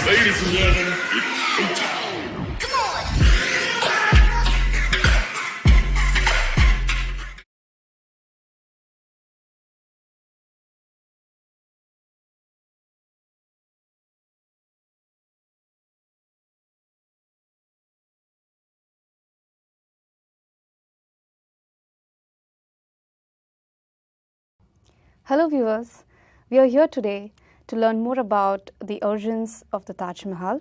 Ladies and gentlemen, it's showtime. Come on! Hello viewers, we are here today to learn more about the origins of the Taj Mahal,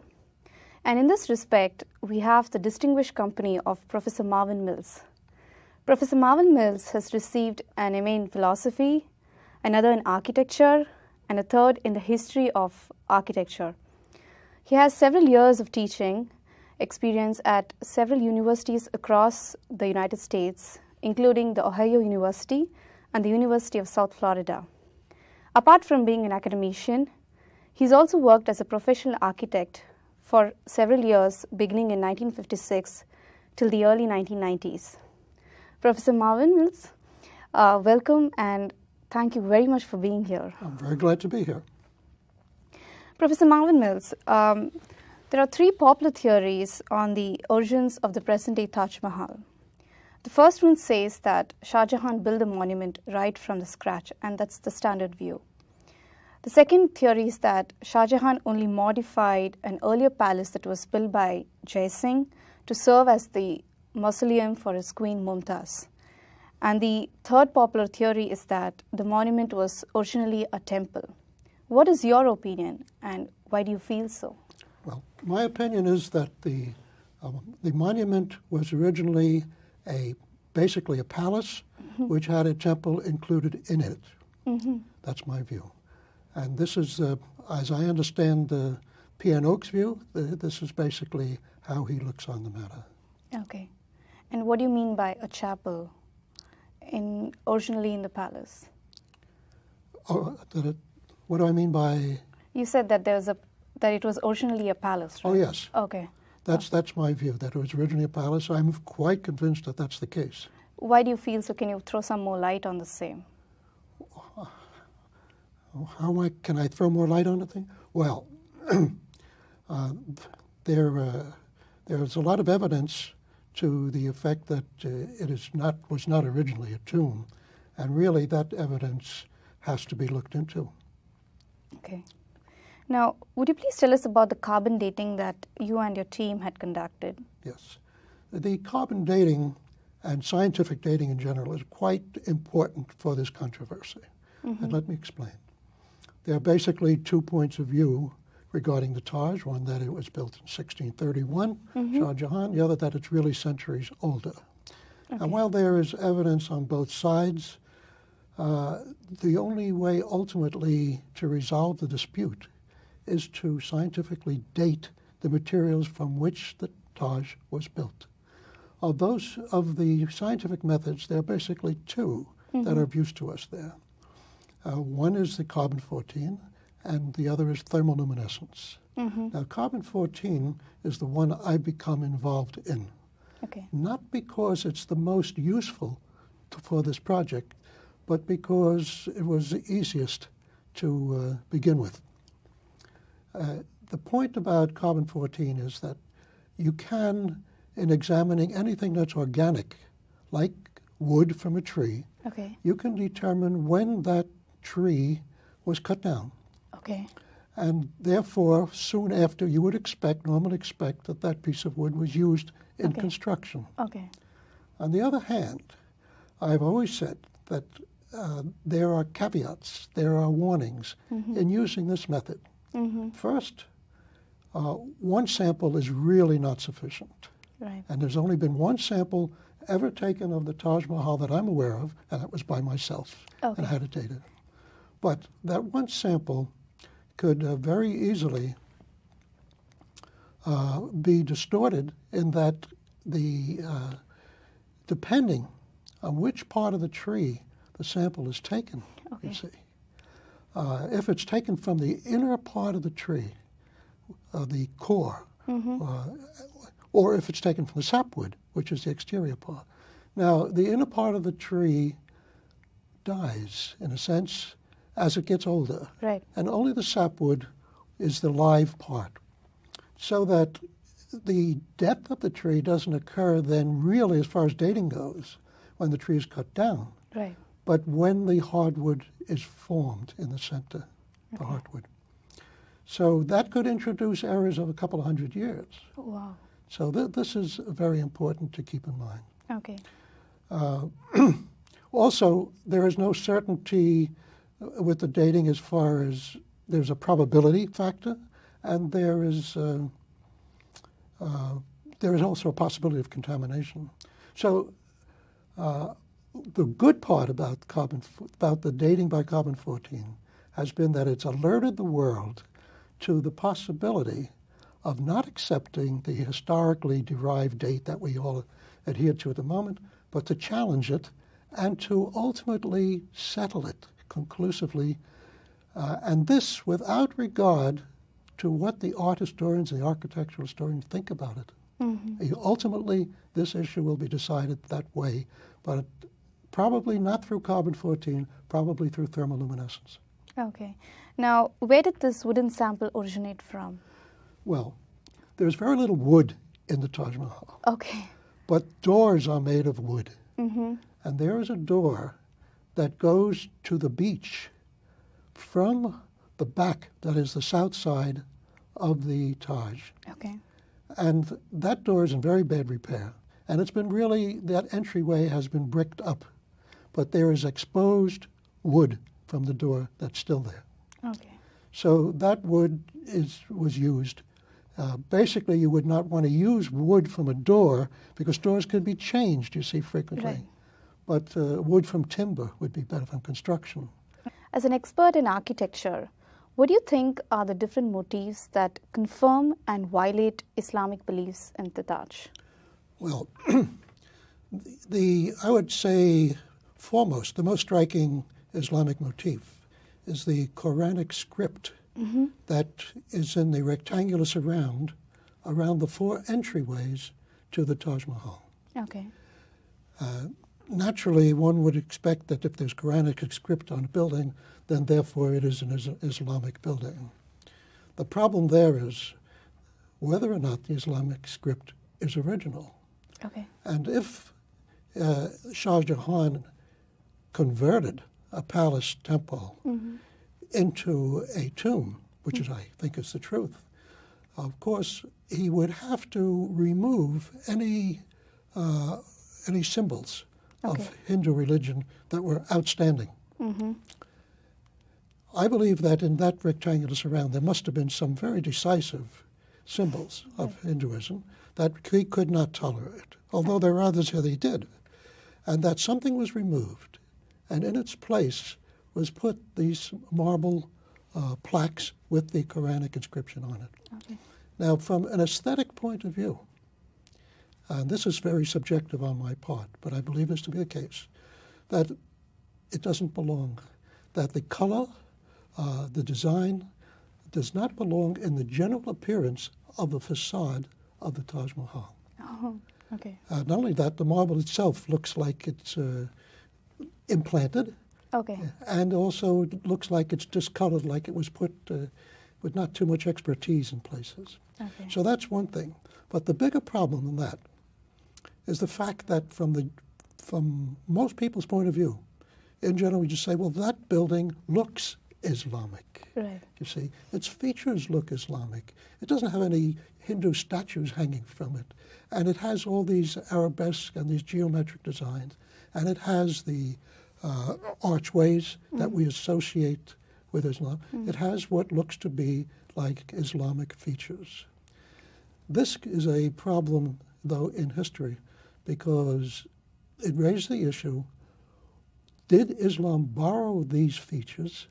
and in this respect we have the distinguished company of Professor Marvin Mills. Professor Marvin Mills has received an MA in philosophy, another in architecture, and a third in the history of architecture. He has several years of teaching experience at several universities across the United States, including the Ohio University and the University of South Florida. Apart from being an academician, he's also worked as a professional architect for several years, beginning in 1956 till the early 1990s. Professor Marvin Mills, welcome and thank you very much for being here. I'm very glad to be here. Professor Marvin Mills, there are three popular theories on the origins of the present-day Taj Mahal. The first one says that Shah Jahan built the monument right from the scratch, and that's the standard view. The second theory is that Shah Jahan only modified an earlier palace that was built by Jai Singh to serve as the mausoleum for his queen Mumtaz. And the third popular theory is that the monument was originally a temple. What is your opinion, and why do you feel so? Well, my opinion is that the monument was originally basically a palace which had a temple included in it. That's my view. And this is, as I understand P. N. Oak's view, this is basically how he looks on the matter. Okay. And what do you mean by a chapel originally in the palace? What do I mean by? You said that it was originally a palace, right? Oh, yes. Okay. That's my view, that it was originally a palace. I'm quite convinced that that's the case. Why do you feel so? Can you throw some more light on the same? Can I throw more light on the thing? Well, there's a lot of evidence to the effect that it was not originally a tomb, and really that evidence has to be looked into. Okay. Now, would you please tell us about the carbon dating that you and your team had conducted? Yes. The carbon dating and scientific dating in general is quite important for this controversy. And let me explain. There are basically 2 points of view regarding the Taj, one that it was built in 1631, Shah Jahan, the other that it's really centuries older. Okay. And while there is evidence on both sides, the only way ultimately to resolve the dispute is to scientifically date the materials from which the Taj was built. Of the scientific methods, there are basically two that are of use to us there. One is the carbon-14, and the other is thermoluminescence. Now, carbon-14 is the one I've become involved in. Okay. Not because it's the most useful for this project, but because it was the easiest to begin with. The point about carbon-14 is that you can, in examining anything that's organic, like wood from a tree, you can determine when that tree was cut down. Okay. And therefore, soon after, you would normally expect that that piece of wood was used in construction. Okay. On the other hand, I've always said that there are caveats, there are warnings in using this method. First, one sample is really not sufficient. Right. And there's only been one sample ever taken of the Taj Mahal that I'm aware of, and that was by myself, and I had it dated. But that one sample could very easily be distorted in that depending on which part of the tree the sample is taken, you see. If it's taken from the inner part of the tree, the core, or if it's taken from the sapwood, which is the exterior part. Now, the inner part of the tree dies, in a sense, as it gets older. Right. And only the sapwood is the live part. so that the depth of the tree doesn't occur then really as far as dating goes when the tree is cut down, Right. but when the hardwood is formed in the center, the hardwood. So that could introduce errors of a couple of hundred years. Wow. So this is very important to keep in mind. Okay. Also, there is no certainty with the dating as far as there's a probability factor, and there is also a possibility of contamination. So the good part about the dating by carbon-14 has been that it's alerted the world to the possibility of not accepting the historically derived date that we all adhere to at the moment, but to challenge it and to ultimately settle it conclusively, and this without regard to what the art historians and the architectural historians think about it. Ultimately, this issue will be decided that way, but probably not through carbon-14, probably through thermoluminescence. Okay. Now, where did this wooden sample originate from? Well, there's very little wood in the Taj Mahal, Okay. but doors are made of wood. Mm-hmm. And there is a door that goes to the beach from the back, that is the south side of the Taj. Okay. And that door is in very bad repair. And it's been really, that entryway has been bricked up. But there is exposed wood from the door that's still there. Okay. So that wood was used. Basically, you would not want to use wood from a door because doors could be changed, you see, frequently. Right. But wood from timber would be better from construction. As an expert in architecture, what do you think are the different motifs that confirm and violate Islamic beliefs in the Taj? Well, I would say foremost, the most striking Islamic motif is the Quranic script that is in the rectangular surround around the four entryways to the Taj Mahal. Okay. Naturally, one would expect that if there's Quranic script on a building, then therefore it is an Islamic building. The problem there is whether or not the Islamic script is original. Okay. And if Shah Jahan converted a palace temple into a tomb, which is, I think is the truth, of course, he would have to remove any symbols of Hindu religion that were outstanding. I believe that in that rectangular surround there must have been some very decisive symbols of Hinduism that he could not tolerate, although there are others that he did, and that something was removed, and in its place was put these marble plaques with the Quranic inscription on it. Okay. Now, from an aesthetic point of view, and this is very subjective on my part, but I believe this to be the case, that it doesn't belong, that the color, the design, does not belong in the general appearance of the facade of the Taj Mahal. Oh, okay. Not only that, the marble itself looks like it's implanted, Okay. and also it looks like it's discolored, like it was put with not too much expertise in places. Okay. So that's one thing. But the bigger problem than that is the fact that from most people's point of view, in general, we just say, well, that building looks Islamic. Right. You see, its features look Islamic. It doesn't have any Hindu statues hanging from it. And it has all these arabesque and these geometric designs. And it has the archways that we associate with Islam. It has what looks to be like Islamic features. This is a problem, though, in history, because it raised the issue, did Islam borrow these features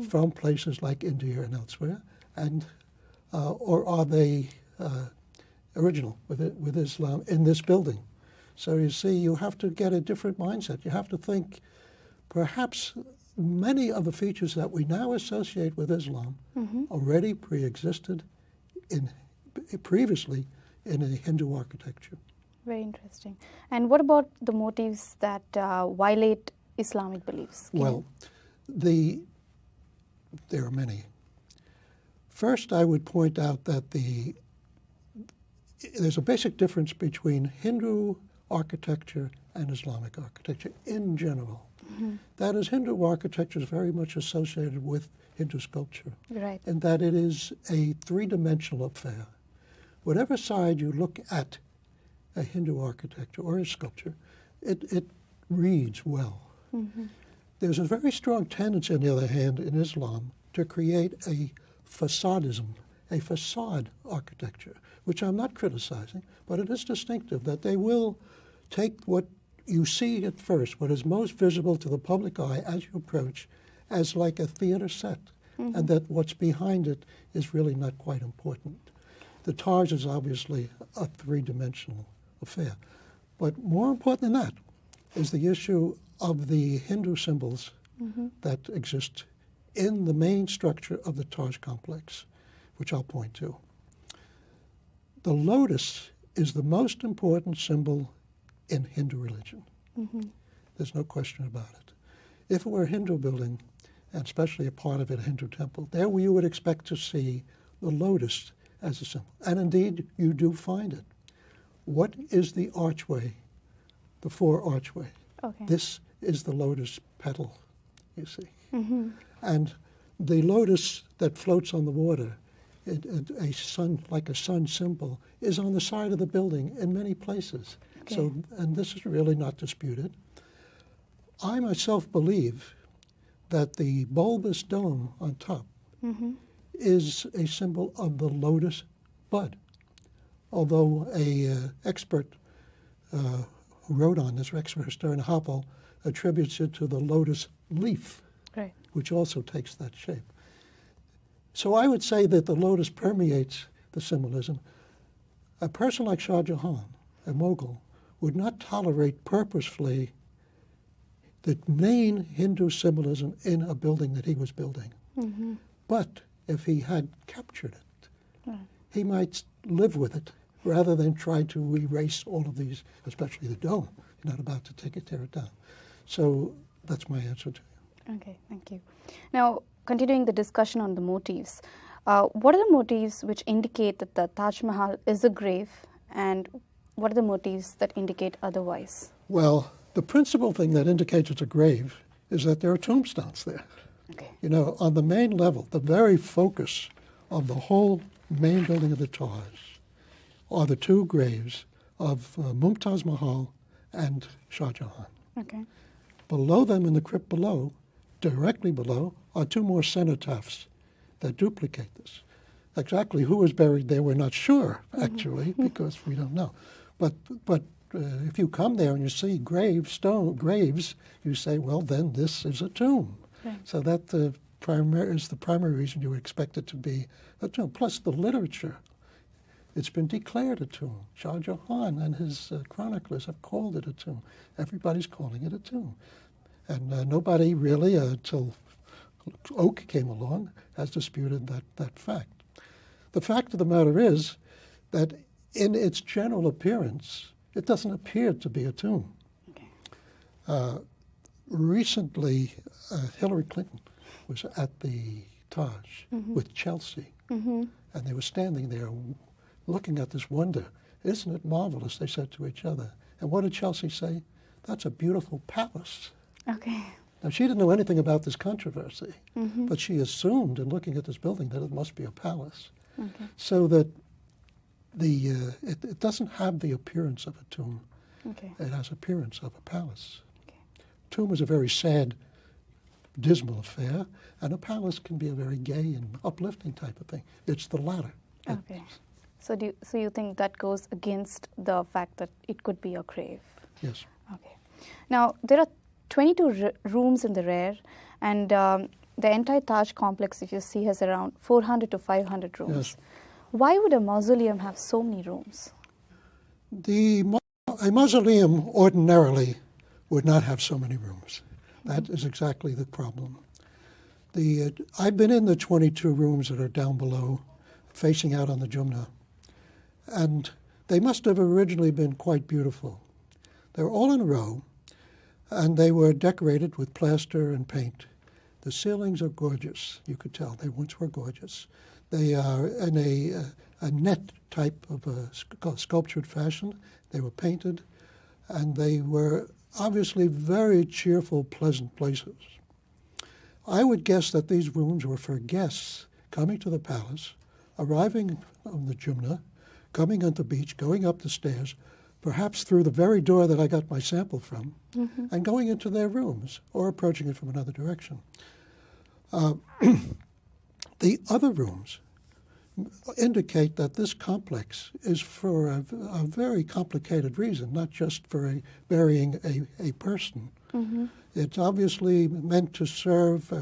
from places like India and elsewhere, and or are they original with Islam in this building? So you see, you have to get a different mindset. You have to think perhaps many of the features that we now associate with Islam already pre-existed previously in a Hindu architecture. Very interesting. And what about the motifs that violate Islamic beliefs? Well, there are many. First, I would point out that the there's a basic difference between Hindu architecture and Islamic architecture in general. That is, Hindu architecture is very much associated with Hindu sculpture, Right. and that it is a three-dimensional affair. Whatever side you look at a Hindu architecture or a sculpture, it reads well. There's a very strong tendency, on the other hand, in Islam to create a facadism, a facade architecture, which I'm not criticizing, but it is distinctive that they will take what you see at first, what is most visible to the public eye as you approach, as like a theater set, and that what's behind it is really not quite important. The Taj is obviously a three-dimensional affair. But more important than that is the issue of the Hindu symbols that exist in the main structure of the Taj complex, which I'll point to. The lotus is the most important symbol in Hindu religion. There's no question about it. If it were a Hindu building, and especially a part of it a Hindu temple, there you would expect to see the lotus as a symbol. And indeed, you do find it. What is the archway, the four archway? Okay. This is the lotus petal, you see. And the lotus that floats on the water, a sun, like a sun symbol, is on the side of the building in many places. Okay. So, and this is really not disputed. I myself believe that the bulbous dome on top is a symbol of the lotus bud. Although a expert who wrote on this, expert historian Happel, attributes it to the lotus leaf, Right. which also takes that shape. So I would say that the lotus permeates the symbolism. A person like Shah Jahan, a Mughal, would not tolerate purposefully the main Hindu symbolism in a building that he was building. But if he had captured it, he might live with it rather than try to erase all of these, especially the dome. You're not about to tear it down. So that's my answer to you. Okay, thank you. Now, continuing the discussion on the motifs, what are the motifs which indicate that the Taj Mahal is a grave, and what are the motifs that indicate otherwise? Well, the principal thing that indicates it's a grave is that there are tombstones there. Okay. You know, on the main level, the very focus of the whole main building of the Taj are the two graves of Mumtaz Mahal and Shah Jahan. Okay. Below them in the crypt below, directly below, are two more cenotaphs that duplicate this. Exactly who was buried there, we're not sure, actually, because we don't know. But if you come there and you see graves, you say, well, then this is a tomb. Right. So that is the primary reason you would expect it to be a tomb. Plus the literature. It's been declared a tomb. Shah Jahan and his chroniclers have called it a tomb. Everybody's calling it a tomb. And nobody really, until Oak came along, has disputed that fact. The fact of the matter is that in its general appearance, it doesn't appear to be a tomb. Okay. Recently, Hillary Clinton was at the Taj with Chelsea, and they were standing there looking at this wonder. Isn't it marvelous, they said to each other. And what did Chelsea say? That's a beautiful palace. Okay. Now, she didn't know anything about this controversy, but she assumed in looking at this building that it must be a palace. Okay. So that it doesn't have the appearance of a tomb. Okay. It has appearance of a palace. Okay. Tomb is a very sad, dismal affair, and a palace can be a very gay and uplifting type of thing. It's the latter. Okay. So you think that goes against the fact that it could be a grave? Yes. Okay. Now, there are 22 rooms in the rear, and the entire Taj complex, if you see, has around 400 to 500 rooms. Yes. Why would a mausoleum have so many rooms? A mausoleum ordinarily would not have so many rooms. That is exactly the problem. I've been in the 22 rooms that are down below, facing out on the Jumna, and they must have originally been quite beautiful. They're all in a row, and they were decorated with plaster and paint. The ceilings are gorgeous. You could tell they once were gorgeous. They are in a net type of sculptured fashion. They were painted, and they were obviously very cheerful, pleasant places. I would guess that these rooms were for guests coming to the palace, arriving on the Jumna, coming on the beach, going up the stairs, perhaps through the very door that I got my sample from, and going into their rooms or approaching it from another direction. The other rooms indicate that this complex is for a very complicated reason, not just for burying a person. It's obviously meant to serve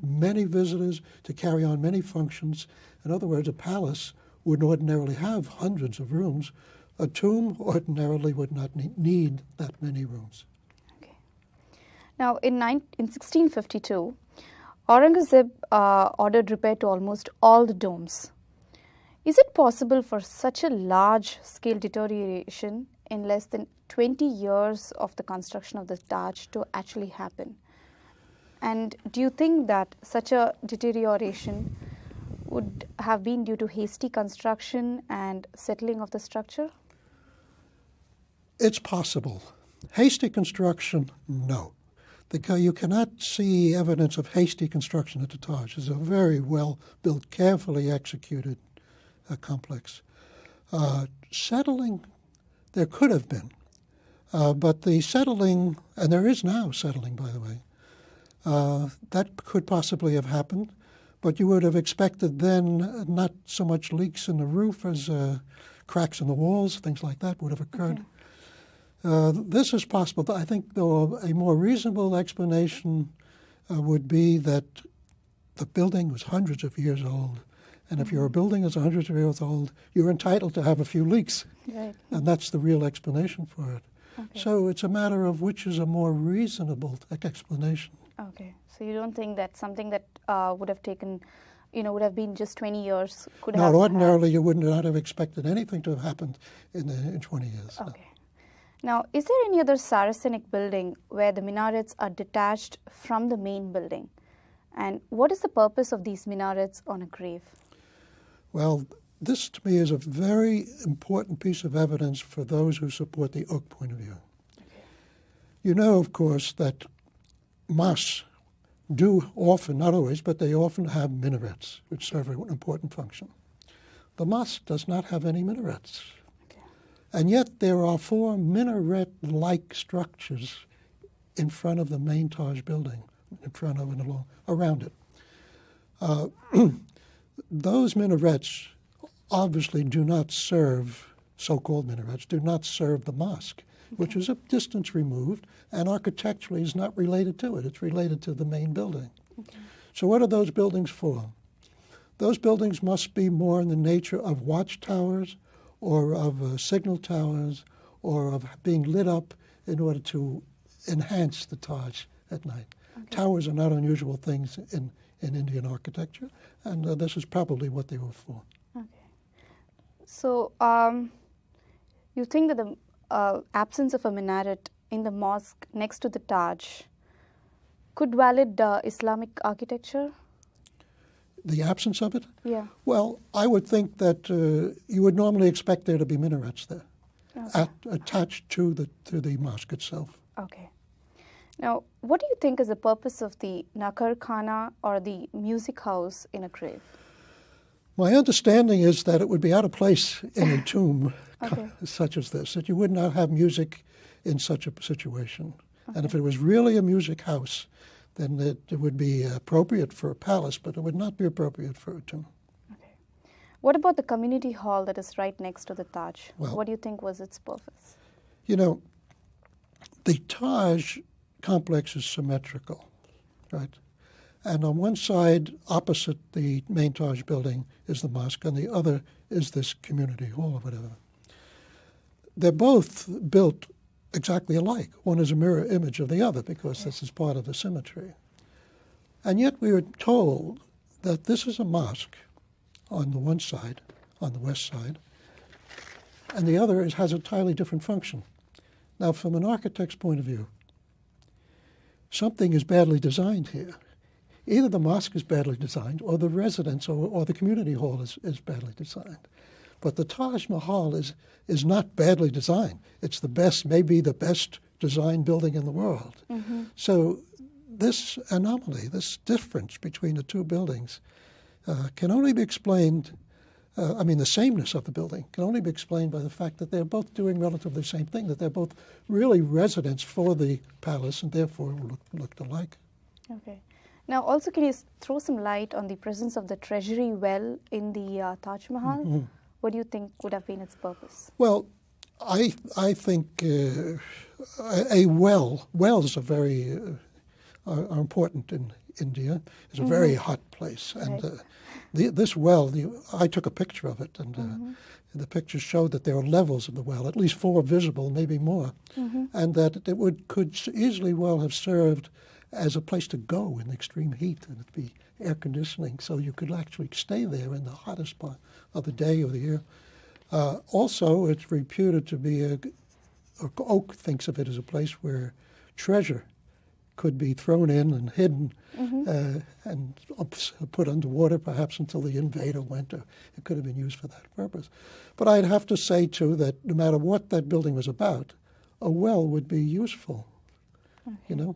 many visitors, to carry on many functions. In other words, a palace would ordinarily have hundreds of rooms. A tomb ordinarily would not need that many rooms. Okay. Now, in 1652, Aurangzeb ordered repair to almost all the domes. Is it possible for such a large-scale deterioration in less than 20 years of the construction of the Taj to actually happen? And do you think that such a deterioration would have been due to hasty construction and settling of the structure? It's possible. Hasty construction, no. You cannot see evidence of hasty construction at the Taj. It's a very well-built, carefully executed complex. Settling, there could have been. But the settling, and there is now settling, by the way, that could possibly have happened. But you would have expected then not so much leaks in the roof as cracks in the walls, things like that would have occurred. Okay. This is possible. But I think, though, a more reasonable explanation would be that the building was hundreds of years old. And if your building is hundreds of years old, you're entitled to have a few leaks. Right. And that's the real explanation for it. Okay. So it's a matter of which is a more reasonable explanation. Okay. So you don't think that something that would have taken, would have been just 20 years could have... No, ordinarily you would not have expected anything to have happened in 20 years. Okay. No. Now, is there any other Saracenic building where the minarets are detached from the main building? And what is the purpose of these minarets on a grave? Well, this to me is a very important piece of evidence for those who support the Uk point of view. Okay. You know, of course, that mosques do often, not always, but they often have minarets, which serve an important function. The mosque does not have any minarets. Okay. And yet there are 4 minaret-like structures in front of the main Taj building, in front of and around it. Those minarets obviously do not serve, so-called minarets, do not serve the mosque, okay, which is a distance removed and architecturally is not related to it. It's related to the main building. Okay. So what are those buildings for? Those buildings must be more in the nature of watchtowers or of signal towers or of being lit up in order to enhance the Taj at night. Okay. Towers are not unusual things in Indian architecture, and this is probably what they were for. Okay. So you think that the absence of a minaret in the mosque next to the Taj could valid Islamic architecture? The absence of it? Yeah. Well, I would think that you would normally expect there to be minarets there, okay, attached to the mosque itself. Okay. Now, what do you think is the purpose of the Nakar Khana or the music house in a grave? My understanding is that it would be out of place in a tomb okay, such as this, that you would not have music in such a situation. Okay. And if it was really a music house, then it would be appropriate for a palace, but it would not be appropriate for a tomb. Okay. What about the community hall that is right next to the Taj? Well, what do you think was its purpose? You know, the Taj complex is symmetrical, right? And on one side, opposite the main Taj building, is the mosque, and the other is this community hall or whatever. They're both built exactly alike. One is a mirror image of the other because this is part of the symmetry. And yet we were told that this is a mosque on the one side, on the west side, and the other has a entirely different function. Now, from an architect's point of view, something is badly designed here. Either the mosque is badly designed or the residence or the community hall is badly designed. But the Taj Mahal is not badly designed. It's the best, maybe the best designed building in the world. So this anomaly, this difference between the two buildings can only be explained, the sameness of the building can only be explained by the fact that they're both doing relatively the same thing, that they're both really residents for the palace and therefore looked alike. Okay. Now, also, can you throw some light on the presence of the treasury well in the Taj Mahal? What do you think would have been its purpose? Well, I think wells are very are important in India. It's a very hot place, and this well, I took a picture of it, and the pictures showed that there are levels of the well, at least 4 visible, maybe more, and that it could easily well have served as a place to go in extreme heat, and it'd be air conditioning, so you could actually stay there in the hottest part of the day or the year. Also, it's reputed to be Oak thinks of it as a place where treasure could be thrown in and hidden and put underwater, perhaps until the invader went. Or it could have been used for that purpose. But I'd have to say, too, that no matter what that building was about, a well would be useful, you know.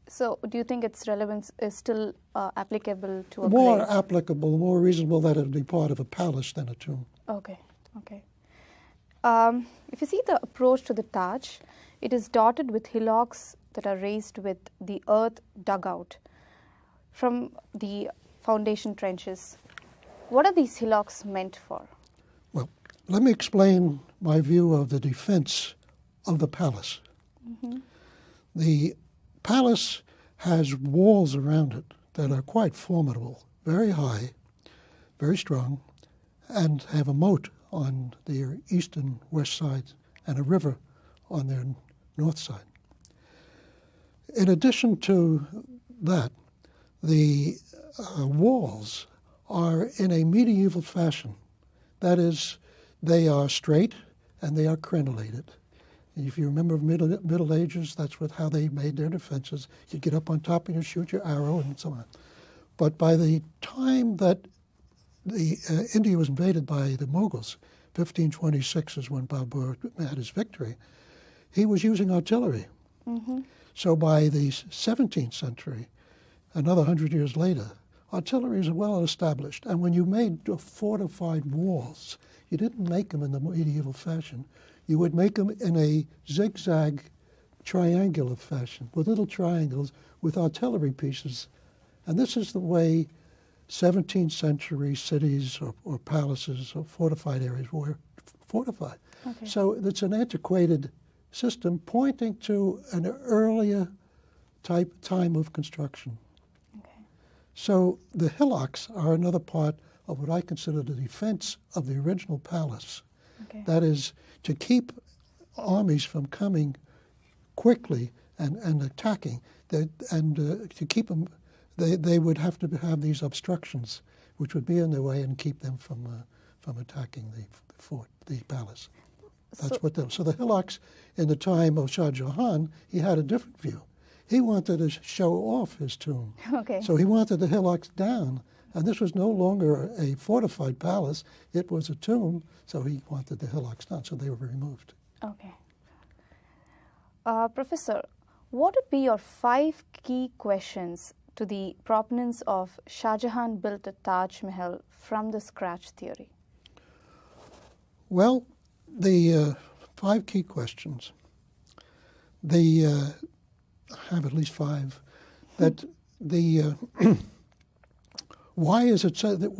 So do you think its relevance is still applicable to a More grave? applicable, more reasonable that it would be part of a palace than a tomb. Okay, okay. If you see the approach to the Taj, it is dotted with hillocks that are raised with the earth dug out from the foundation trenches. What are these hillocks meant for? Well, let me explain my view of the defense of the palace. The palace has walls around it that are quite formidable, very high, very strong, and have a moat on their east and west sides and a river on their north side. In addition to that, the walls are in a medieval fashion. That is, they are straight and they are crenellated. If you remember Middle Ages, that's how they made their defenses. You get up on top and you shoot your arrow and so on. But by the time that India was invaded by the Mughals, 1526 is when Babur had his victory, he was using artillery. So by the 17th century, another 100 years later, artillery is well established. And when you made fortified walls, you didn't make them in the medieval fashion. You would make them in a zigzag triangular fashion with little triangles with artillery pieces. And this is the way 17th century cities or palaces or fortified areas were fortified. Okay. So it's an antiquated system pointing to an earlier time of construction. Okay. So the hillocks are another part of what I consider the defense of the original palace. Okay. That is, to keep armies from coming quickly and attacking, and to keep them, they would have to have these obstructions, which would be in their way and keep them from attacking the fort, the palace. That's so the hillocks in the time of Shah Jahan, he had a different view. He wanted to show off his tomb. Okay. So he wanted the hillocks down. And this was no longer a fortified palace. It was a tomb, so he wanted the hillocks down, so they were removed. Okay. Professor, what would be your 5 key questions to the proponents of Shah Jahan built a Taj Mahal from the scratch theory? Well, the 5 key questions, I have at least 5, that the... Why is it so that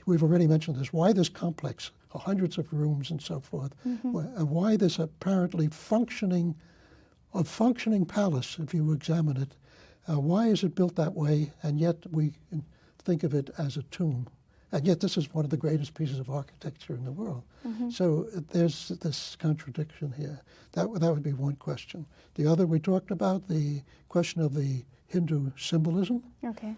we've already mentioned this, why this complex, hundreds of rooms and so forth, and why this apparently functioning palace, if you examine it, why is it built that way, and yet we think of it as a tomb, and yet this is one of the greatest pieces of architecture in the world. So there's this contradiction here. That would be one question. The other, we talked about the question of the Hindu symbolism. Okay.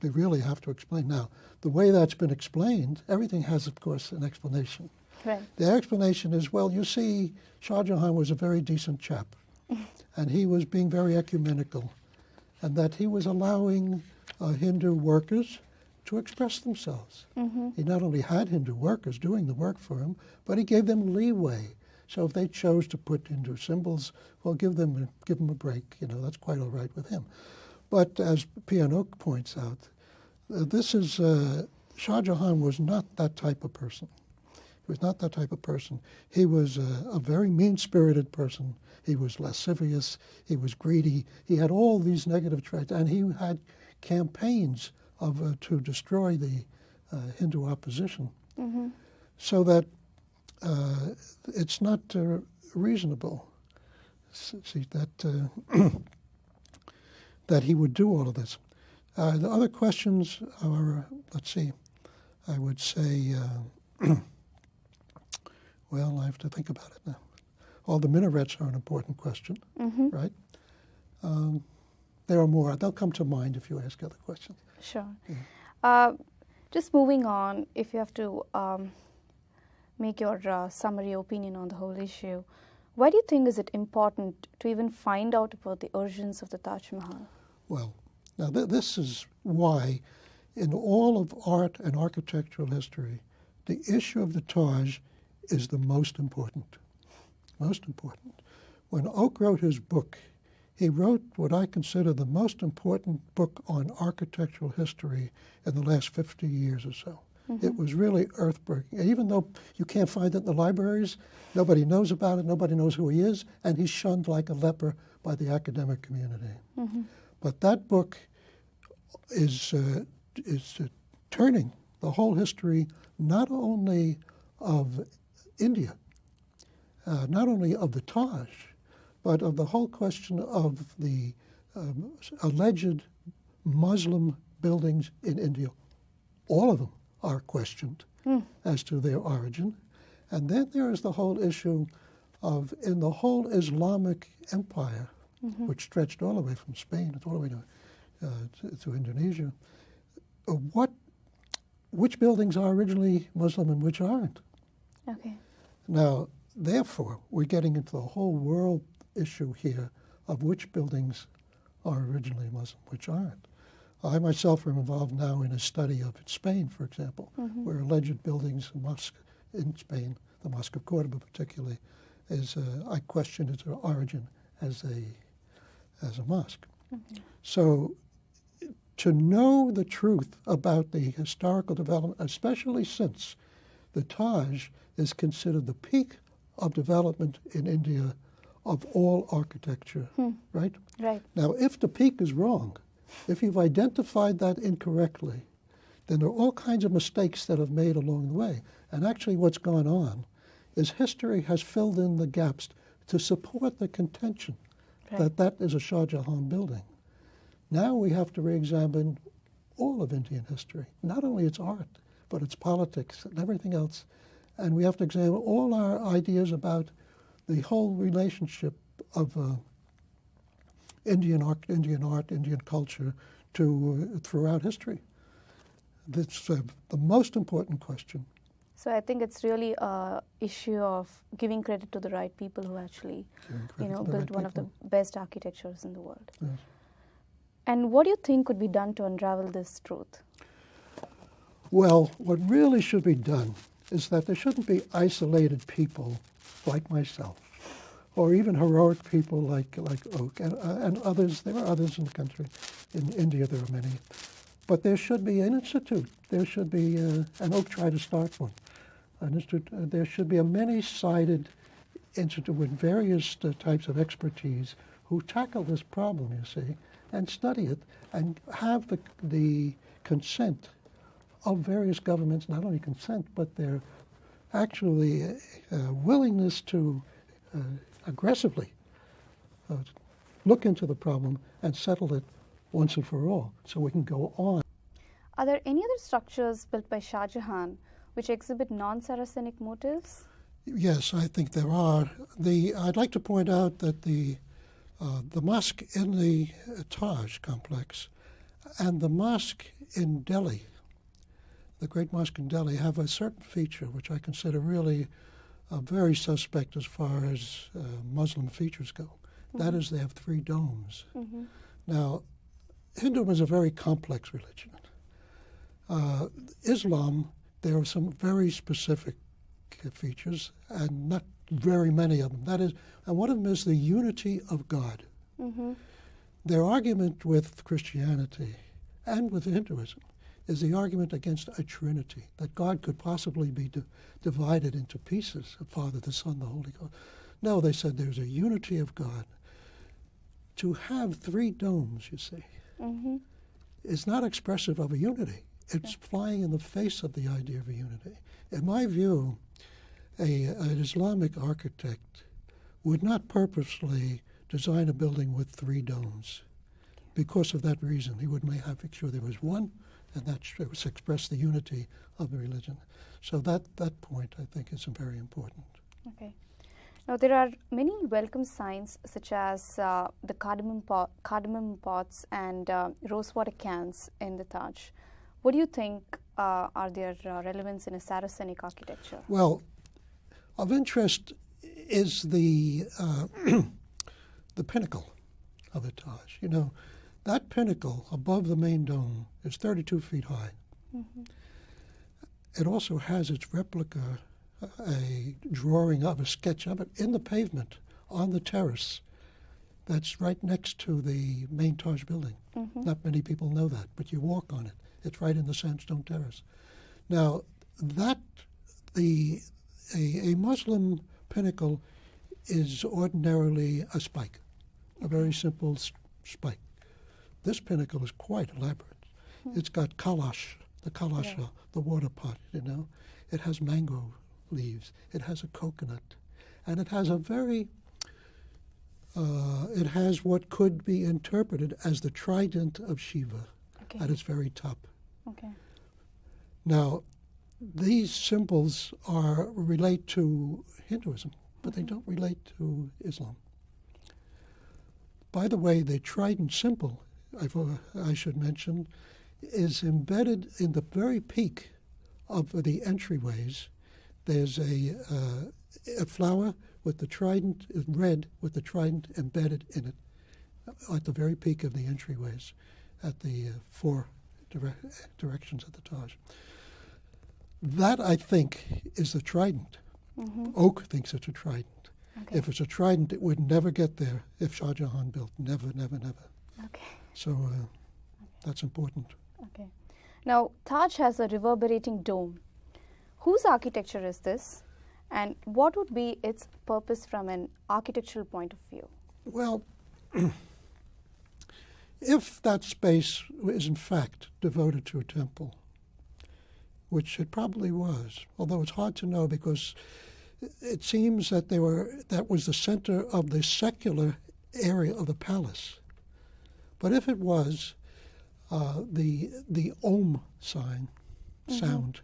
They really have to explain. Now, the way that's been explained, everything has, of course, an explanation. Right. The explanation is, well, you see, Shah Jahan was a very decent chap, and he was being very ecumenical, and that he was allowing Hindu workers to express themselves. He not only had Hindu workers doing the work for him, but he gave them leeway. So if they chose to put Hindu symbols, well, give them a break. You know, that's quite all right with him. But as Pianok points out, Shah Jahan was not that type of person. He was not that type of person. He was a very mean-spirited person. He was lascivious. He was greedy. He had all these negative traits, and he had campaigns to destroy the Hindu opposition. So that it's not reasonable, that that he would do all of this. The other questions are, let's see, I would say, well, I have to think about it now. All the minarets are an important question, right? There are more. They'll come to mind if you ask other questions. Sure. Yeah. Just moving on, if you have to make your summary opinion on the whole issue, why do you think is it important to even find out about the origins of the Taj Mahal? Well, now this is why in all of art and architectural history, the issue of the Taj is the most important. Most important. When Oak wrote his book, he wrote what I consider the most important book on architectural history in the last 50 years or so. It was really earth-breaking. Even though you can't find it in the libraries, nobody knows about it, nobody knows who he is, and he's shunned like a leper by the academic community. But that book is turning the whole history not only of India, not only of the Taj, but of the whole question of the alleged Muslim buildings in India. All of them are questioned as to their origin. And then there is the whole issue of, in the whole Islamic empire, which stretched all the way from Spain all the way to Indonesia, which buildings are originally Muslim and which aren't. Okay. Now, therefore, we're getting into the whole world issue here of which buildings are originally Muslim, which aren't. I myself am involved now in a study of Spain, for example, where alleged buildings, a mosque in Spain, the Mosque of Cordoba particularly, is I question its origin as a mosque. So to know the truth about the historical development, especially since the Taj is considered the peak of development in India of all architecture, right? Right. Now, if the peak is wrong, if you've identified that incorrectly, then there are all kinds of mistakes that have made along the way. And actually what's gone on is history has filled in the gaps to support the contention that that is a Shah Jahan building. Now we have to re-examine all of Indian history, not only its art, but its politics and everything else. And we have to examine all our ideas about the whole relationship of Indian art, Indian culture throughout history. That's the most important question. So I think it's really an issue of giving credit to the right people who actually, built one of the best architectures in the world. Yes. And what do you think could be done to unravel this truth? Well, what really should be done is that there shouldn't be isolated people like myself, or even heroic people like Oak and others. There are others in the country. In India, there are many. But there should be an institute. There should be, and Oak tried to start one, an institute. There should be a many-sided institute with various types of expertise who tackle this problem, you see, and study it, and have the consent of various governments, not only consent, but their actually willingness to aggressively look into the problem and settle it once and for all, so we can go on. Are there any other structures built by Shah Jahan which exhibit non-Saracenic motives? Yes, I think there are. I'd like to point out that the mosque in the Taj complex and the mosque in Delhi, the Great Mosque in Delhi, have a certain feature which I consider really very suspect as far as Muslim features go. That is, they have 3 domes. Now, Hinduism is a very complex religion. Islam, there are some very specific features, and not very many of them. That is, and one of them is the unity of God. Their argument with Christianity and with Hinduism is the argument against a trinity, that God could possibly be divided into pieces, the Father, the Son, the Holy Ghost. No, they said there's a unity of God. To have three domes, you see, is not expressive of a unity. It's flying in the face of the idea of a unity. In my view, an Islamic architect would not purposely design a building with three domes because of that reason. He would make sure there was one, and that was express the unity of the religion. So that point, I think, is very important. Okay. Now, there are many welcome signs such as the cardamom pots and rosewater cans in the Taj. What do you think are their relevance in a Saracenic architecture? Well, of interest is the the pinnacle of the Taj. You know, that pinnacle above the main dome is 32 feet high. It also has its replica, a drawing of a sketch of it in the pavement on the terrace that's right next to the main Taj building. Not many people know that, but you walk on it. It's right in the sandstone terrace. Now, a Muslim pinnacle is ordinarily a spike, a very simple spike. This pinnacle is quite elaborate. It's got kalash, the water pot, you know. It has mango leaves. It has a coconut. And it has it has what could be interpreted as the trident of Shiva at its very top. Now, these symbols relate to Hinduism, but they don't relate to Islam. By the way, the trident symbol, I should mention, is embedded in the very peak of the entryways. There's a flower with the trident, red, with the trident embedded in it at the very peak of the entryways at the four directions of the Taj. That, I think, is the trident. Oak thinks it's a trident. If it's a trident, it would never get there if Shah Jahan built. Never, never, never. So that's important. Now, Taj has a reverberating dome. Whose architecture is this, and what would be its purpose from an architectural point of view? Well, if that space is in fact devoted to a temple, which it probably was, although it's hard to know because it seems that that was the center of the secular area of the palace. But if it was, the Om sound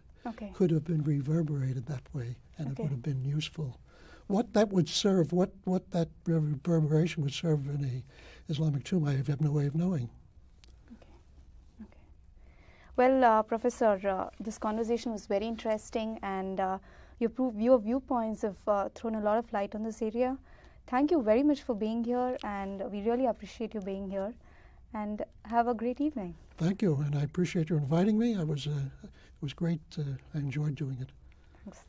could have been reverberated that way, and it would have been useful. What that would serve, what that reverberation would serve in a Islamic tomb, I have no way of knowing. Well, Professor, this conversation was very interesting, and your viewpoints have thrown a lot of light on this area. Thank you very much for being here, and we really appreciate you being here. And have a great evening. Thank you, and I appreciate you inviting me. It was great. I enjoyed doing it. Thanks.